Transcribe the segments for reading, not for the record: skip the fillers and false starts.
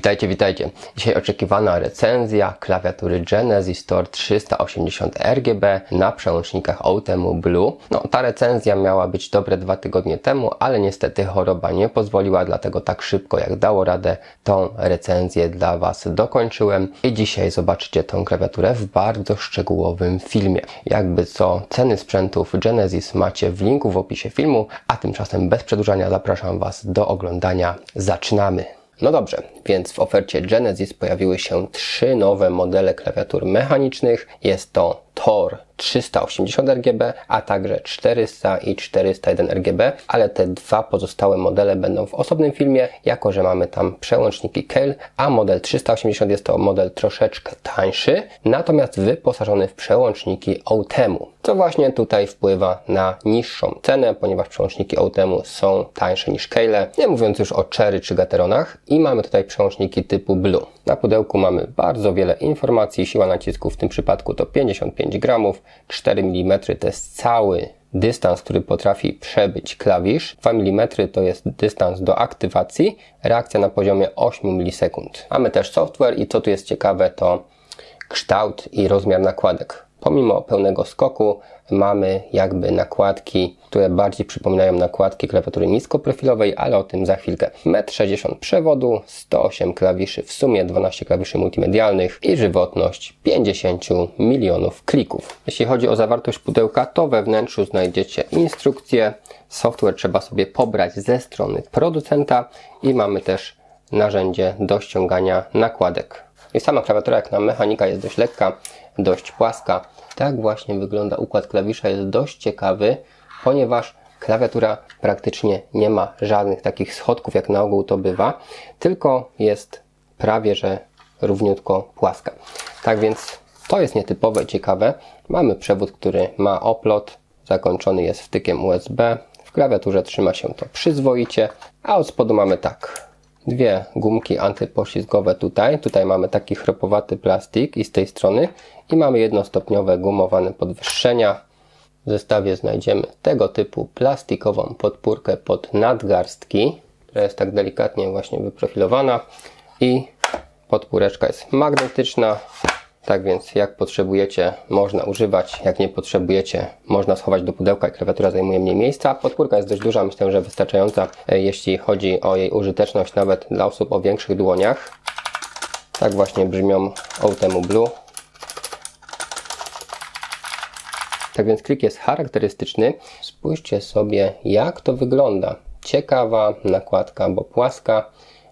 Witajcie, witajcie. Dzisiaj oczekiwana recenzja klawiatury Genesis Tor 380 RGB na przełącznikach Outemu Blue. Ta recenzja miała być dobre 2 tygodnie temu, ale niestety choroba nie pozwoliła, dlatego tak szybko jak dało radę tą recenzję dla Was dokończyłem. I dzisiaj zobaczycie tą klawiaturę w bardzo szczegółowym filmie. Jakby co, ceny sprzętów Genesis macie w linku w opisie filmu, a tymczasem bez przedłużania zapraszam Was do oglądania. Zaczynamy! No dobrze, więc w ofercie Genesis pojawiły się 3 nowe modele klawiatur mechanicznych. Jest to Tor 380 RGB, a także 400 i 401 RGB, ale te 2 pozostałe modele będą w osobnym filmie, jako że mamy tam przełączniki Keil, a model 380 jest to model troszeczkę tańszy, natomiast wyposażony w przełączniki Outemu, co właśnie tutaj wpływa na niższą cenę, ponieważ przełączniki Outemu są tańsze niż Keile, nie mówiąc już o Cherry czy Gateronach, i mamy tutaj przełączniki typu Blue. Na pudełku mamy bardzo wiele informacji, siła nacisku w tym przypadku to 55 gramów, 4 mm to jest cały dystans, który potrafi przebyć klawisz, 2 mm to jest dystans do aktywacji, reakcja na poziomie 8 milisekund. Mamy też software i co tu jest ciekawe, to kształt i rozmiar nakładek. Pomimo pełnego skoku mamy jakby nakładki, które bardziej przypominają nakładki klawiatury niskoprofilowej, ale o tym za chwilkę. 1,60 m przewodu, 108 klawiszy, w sumie 12 klawiszy multimedialnych i żywotność 50 milionów klików. Jeśli chodzi o zawartość pudełka, to we wnętrzu znajdziecie instrukcję. Software trzeba sobie pobrać ze strony producenta i mamy też narzędzie do ściągania nakładek. I sama klawiatura jak na mechanika jest dość lekka, dość płaska. Tak właśnie wygląda układ klawisza, jest dość ciekawy, ponieważ klawiatura praktycznie nie ma żadnych takich schodków, jak na ogół to bywa, tylko jest prawie że równiutko płaska. Tak więc to jest nietypowe i ciekawe. Mamy przewód, który ma oplot, zakończony jest wtykiem USB. W klawiaturze trzyma się to przyzwoicie, a od spodu mamy tak. 2 gumki antypoślizgowe tutaj. Tutaj mamy taki chropowaty plastik i z tej strony. I mamy jednostopniowe gumowane podwyższenia. W zestawie znajdziemy tego typu plastikową podpórkę pod nadgarstki, która jest tak delikatnie właśnie wyprofilowana. I podpóreczka jest magnetyczna. Tak więc jak potrzebujecie, można używać, jak nie potrzebujecie, można schować do pudełka i klawiatura zajmuje mniej miejsca. Podpórka jest dość duża, myślę, że wystarczająca, jeśli chodzi o jej użyteczność nawet dla osób o większych dłoniach. Tak właśnie brzmią Outemu Blue. Tak więc klik jest charakterystyczny. Spójrzcie sobie, jak to wygląda. Ciekawa nakładka, bo płaska,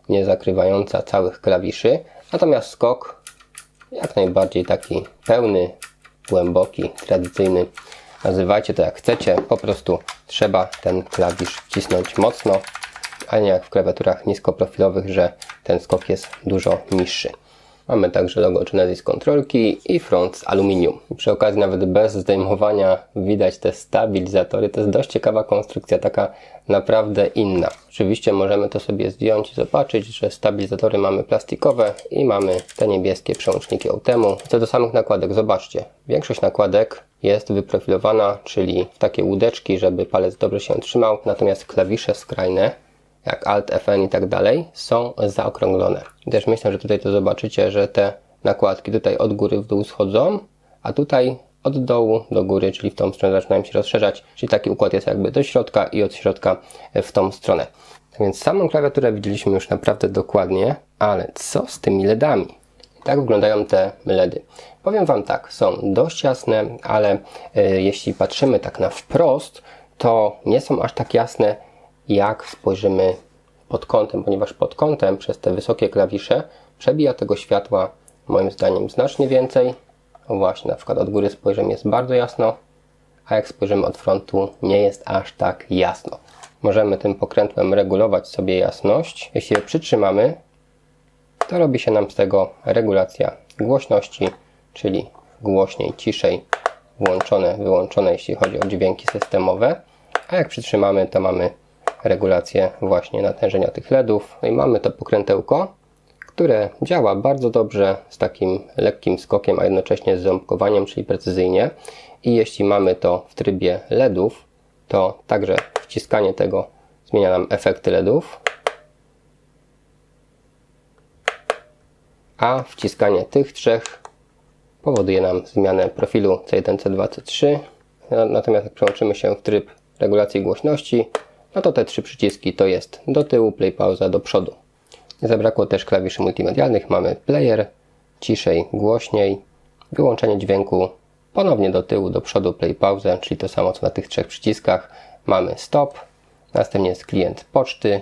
nie zakrywająca całych klawiszy, natomiast skok jak najbardziej taki pełny, głęboki, tradycyjny. Nazywajcie to jak chcecie, po prostu trzeba ten klawisz wcisnąć mocno, a nie jak w klawiaturach niskoprofilowych, że ten skok jest dużo niższy. Mamy także logo Genesis kontrolki i front z aluminium. Przy okazji nawet bez zdejmowania widać te stabilizatory. To jest dość ciekawa konstrukcja, taka naprawdę inna. Oczywiście możemy to sobie zdjąć i zobaczyć, że stabilizatory mamy plastikowe i mamy te niebieskie przełączniki Outemu. Co do samych nakładek, zobaczcie. Większość nakładek jest wyprofilowana, czyli w takie łódeczki, żeby palec dobrze się trzymał. Natomiast klawisze skrajne, jak Alt, Fn i tak dalej, są zaokrąglone. I też myślę, że tutaj to zobaczycie, że te nakładki tutaj od góry w dół schodzą, a tutaj od dołu do góry, czyli w tą stronę zaczynają się rozszerzać, czyli taki układ jest jakby do środka i od środka w tą stronę. Tak więc samą klawiaturę widzieliśmy już naprawdę dokładnie, ale co z tymi LEDami? I tak wyglądają te LEDy. Powiem Wam tak, są dość jasne, ale jeśli patrzymy tak na wprost, to nie są aż tak jasne, jak spojrzymy pod kątem, ponieważ pod kątem przez te wysokie klawisze przebija tego światła moim zdaniem znacznie więcej. O właśnie, na przykład od góry spojrzymy, jest bardzo jasno, a jak spojrzymy od frontu, nie jest aż tak jasno. Możemy tym pokrętłem regulować sobie jasność. Jeśli je przytrzymamy, to robi się nam z tego regulacja głośności, czyli głośniej, ciszej, włączone, wyłączone, jeśli chodzi o dźwięki systemowe. A jak przytrzymamy, to mamy regulację właśnie natężenia tych LEDów. No i mamy to pokrętełko, które działa bardzo dobrze z takim lekkim skokiem, a jednocześnie z ząbkowaniem, czyli precyzyjnie. I jeśli mamy to w trybie LEDów, to także wciskanie tego zmienia nam efekty LEDów. a wciskanie tych trzech powoduje nam zmianę profilu C1, C2, C3. Natomiast jak przełączymy się w tryb regulacji głośności, no to te trzy przyciski to jest do tyłu, play, pauza, do przodu. Nie zabrakło też klawiszy multimedialnych. Mamy player, ciszej, głośniej, wyłączenie dźwięku, ponownie do tyłu, do przodu, play, pauzę, czyli to samo co na tych trzech przyciskach. Mamy stop, następnie jest klient poczty,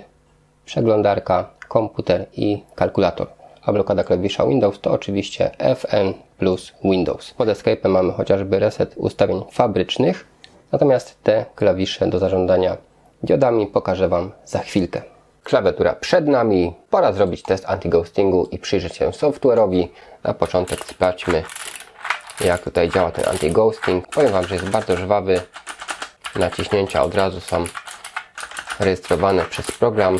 przeglądarka, komputer i kalkulator. A blokada klawisza Windows to oczywiście Fn plus Windows. Pod Escape'em mamy chociażby reset ustawień fabrycznych, natomiast te klawisze do zarządzania diodami pokażę Wam za chwilkę. Klawiatura przed nami. Pora zrobić test anti-ghostingu i przyjrzeć się software'owi. Na początek sprawdźmy, jak tutaj działa ten anti-ghosting. Powiem Wam, że jest bardzo żwawy. Naciśnięcia od razu są rejestrowane przez program.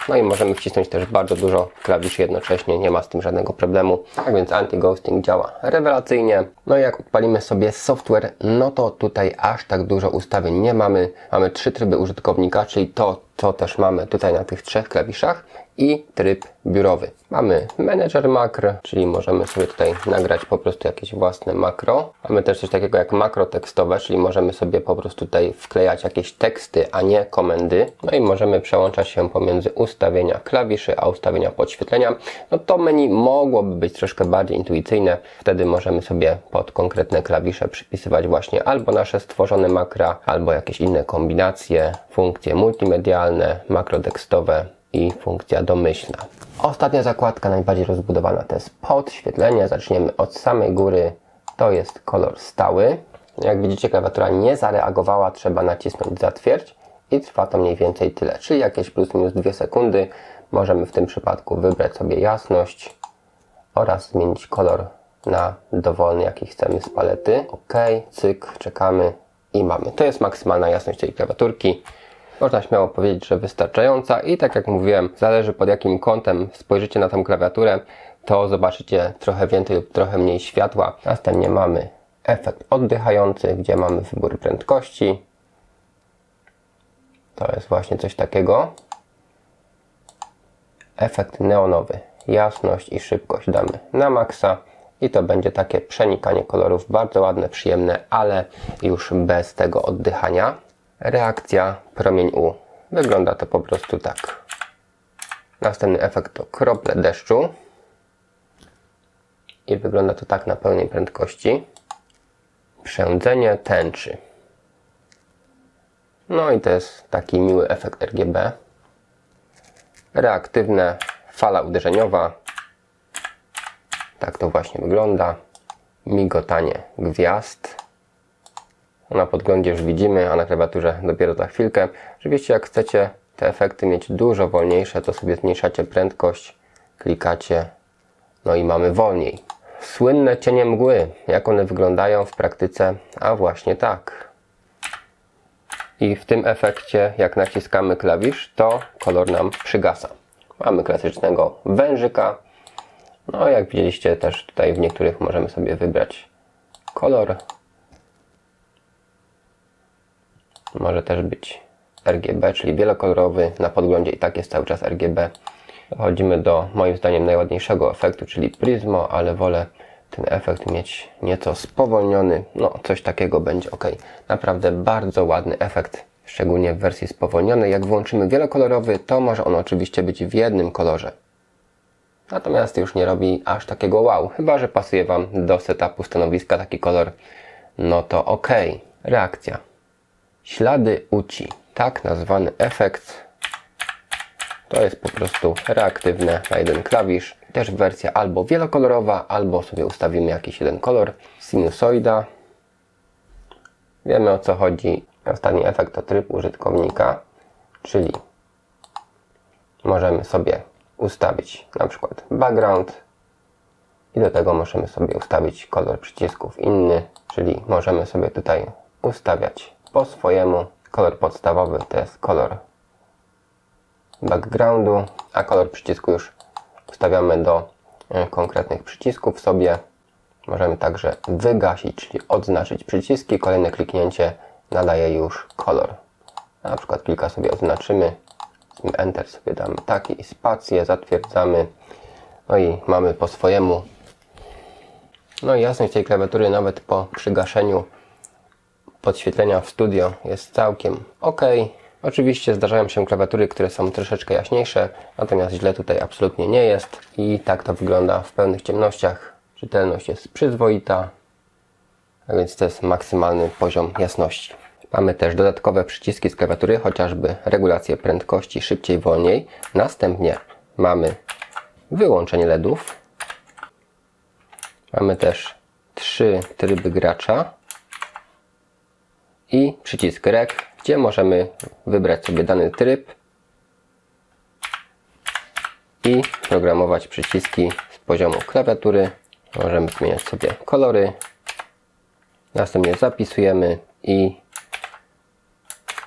No i możemy wcisnąć też bardzo dużo klawiszy jednocześnie, nie ma z tym żadnego problemu. Tak więc anti-ghosting działa rewelacyjnie. No i jak odpalimy sobie software, no to tutaj aż tak dużo ustawień nie mamy. Mamy trzy tryby użytkownika, czyli to, co też mamy tutaj na tych trzech klawiszach, i tryb biurowy. Mamy Manager makr, czyli możemy sobie tutaj nagrać po prostu jakieś własne makro. Mamy też coś takiego jak makro tekstowe, czyli możemy sobie po prostu tutaj wklejać jakieś teksty, a nie komendy. No i możemy przełączać się pomiędzy ustawienia klawiszy, a ustawienia podświetlenia. No to menu mogłoby być troszkę bardziej intuicyjne. Wtedy możemy sobie pod konkretne klawisze przypisywać właśnie albo nasze stworzone makra, albo jakieś inne kombinacje, funkcje multimedialne, makro tekstowe i funkcja domyślna. Ostatnia zakładka, najbardziej rozbudowana, to jest podświetlenie. Zaczniemy od samej góry. To jest kolor stały. Jak widzicie, klawiatura nie zareagowała, trzeba nacisnąć zatwierdź i trwa to mniej więcej tyle, czyli jakieś plus minus 2 sekundy. Możemy w tym przypadku wybrać sobie jasność oraz zmienić kolor na dowolny, jaki chcemy z palety. OK, cyk, czekamy i mamy. To jest maksymalna jasność tej klawiaturki. Można śmiało powiedzieć, że wystarczająca i tak jak mówiłem, zależy pod jakim kątem spojrzycie na tą klawiaturę, to zobaczycie trochę więcej lub trochę mniej światła. Następnie mamy efekt oddychający, gdzie mamy wybór prędkości. To jest właśnie coś takiego. Efekt neonowy. Jasność i szybkość damy na maksa i to będzie takie przenikanie kolorów, bardzo ładne, przyjemne, ale już bez tego oddychania. Reakcja promień U. Wygląda to po prostu tak. Następny efekt to krople deszczu. I wygląda to tak na pełnej prędkości. Przędzenie tęczy. No i to jest taki miły efekt RGB. Reaktywne, fala uderzeniowa. Tak to właśnie wygląda. Migotanie gwiazd. Na podglądzie już widzimy, a na klawiaturze dopiero za chwilkę. Oczywiście jak chcecie te efekty mieć dużo wolniejsze, to sobie zmniejszacie prędkość, klikacie, no i mamy wolniej. Słynne cienie mgły, jak one wyglądają w praktyce? A właśnie tak. I w tym efekcie, jak naciskamy klawisz, to kolor nam przygasa. Mamy klasycznego wężyka. No jak widzieliście też tutaj w niektórych możemy sobie wybrać kolor. Może też być RGB, czyli wielokolorowy. Na podglądzie i tak jest cały czas RGB. Dochodzimy do moim zdaniem najładniejszego efektu, czyli Prismo, ale wolę ten efekt mieć nieco spowolniony. No coś takiego będzie ok. Naprawdę bardzo ładny efekt, szczególnie w wersji spowolnionej. Jak włączymy wielokolorowy, to może on oczywiście być w jednym kolorze. Natomiast już nie robi aż takiego wow. Chyba że pasuje Wam do setupu stanowiska taki kolor, no to ok. Reakcja. Ślady uci. Tak nazwany efekt. To jest po prostu reaktywne na jeden klawisz. Też wersja albo wielokolorowa, albo sobie ustawimy jakiś jeden kolor. Sinusoida. Wiemy o co chodzi. Ostatni efekt to tryb użytkownika, czyli możemy sobie ustawić na przykład background i do tego możemy sobie ustawić kolor przycisków inny, czyli możemy sobie tutaj ustawiać po swojemu. Kolor podstawowy to jest kolor backgroundu, a kolor przycisku już ustawiamy do konkretnych przycisków sobie. Możemy także wygasić, czyli odznaczyć przyciski. Kolejne kliknięcie nadaje już kolor. Na przykład kilka sobie odznaczymy. Enter sobie damy taki i spację, zatwierdzamy. No i mamy po swojemu. No i jasność tej klawiatury nawet po przygaszeniu podświetlenia w studio jest całkiem ok. Oczywiście zdarzają się klawiatury, które są troszeczkę jaśniejsze, natomiast źle tutaj absolutnie nie jest. I tak to wygląda w pełnych ciemnościach. Czytelność jest przyzwoita, a więc to jest maksymalny poziom jasności. Mamy też dodatkowe przyciski z klawiatury, chociażby regulację prędkości szybciej, wolniej. Następnie mamy wyłączenie LEDów. Mamy też 3 tryby gracza i przycisk REC, gdzie możemy wybrać sobie dany tryb i programować przyciski z poziomu klawiatury. Możemy zmieniać sobie kolory. Następnie zapisujemy i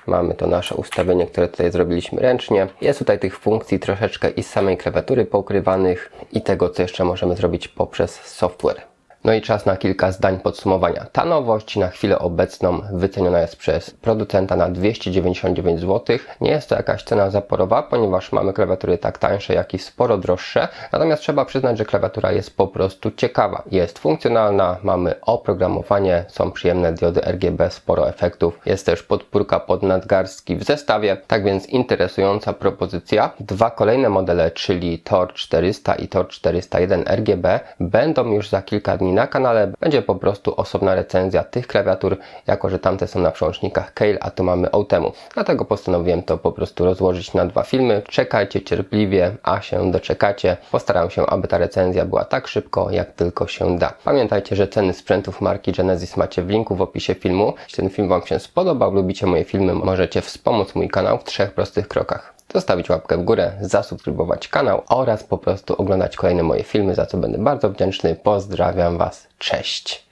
mamy to nasze ustawienie, które tutaj zrobiliśmy ręcznie. Jest tutaj tych funkcji troszeczkę i z samej klawiatury poukrywanych i tego, co jeszcze możemy zrobić poprzez software. No i czas na kilka zdań podsumowania. Ta nowość na chwilę obecną wyceniona jest przez producenta na 299 zł. Nie jest to jakaś cena zaporowa, ponieważ mamy klawiatury tak tańsze, jak i sporo droższe. Natomiast trzeba przyznać, że klawiatura jest po prostu ciekawa. Jest funkcjonalna, mamy oprogramowanie, są przyjemne diody RGB, sporo efektów. Jest też podpórka pod nadgarstki w zestawie. Tak więc interesująca propozycja. Dwa kolejne modele, czyli Tor 400 i Tor 401 RGB będą już za kilka dni na kanale. Będzie po prostu osobna recenzja tych klawiatur, jako że tamte są na przełącznikach Keil, a tu mamy Outemu. Dlatego postanowiłem to po prostu rozłożyć na dwa filmy. Czekajcie cierpliwie, a się doczekacie. Postaram się, aby ta recenzja była tak szybko, jak tylko się da. Pamiętajcie, że ceny sprzętów marki Genesis macie w linku w opisie filmu. Jeśli ten film Wam się spodobał, lubicie moje filmy, możecie wspomóc mój kanał w 3 prostych krokach. Zostawić łapkę w górę, zasubskrybować kanał oraz po prostu oglądać kolejne moje filmy, za co będę bardzo wdzięczny. Pozdrawiam Was, cześć!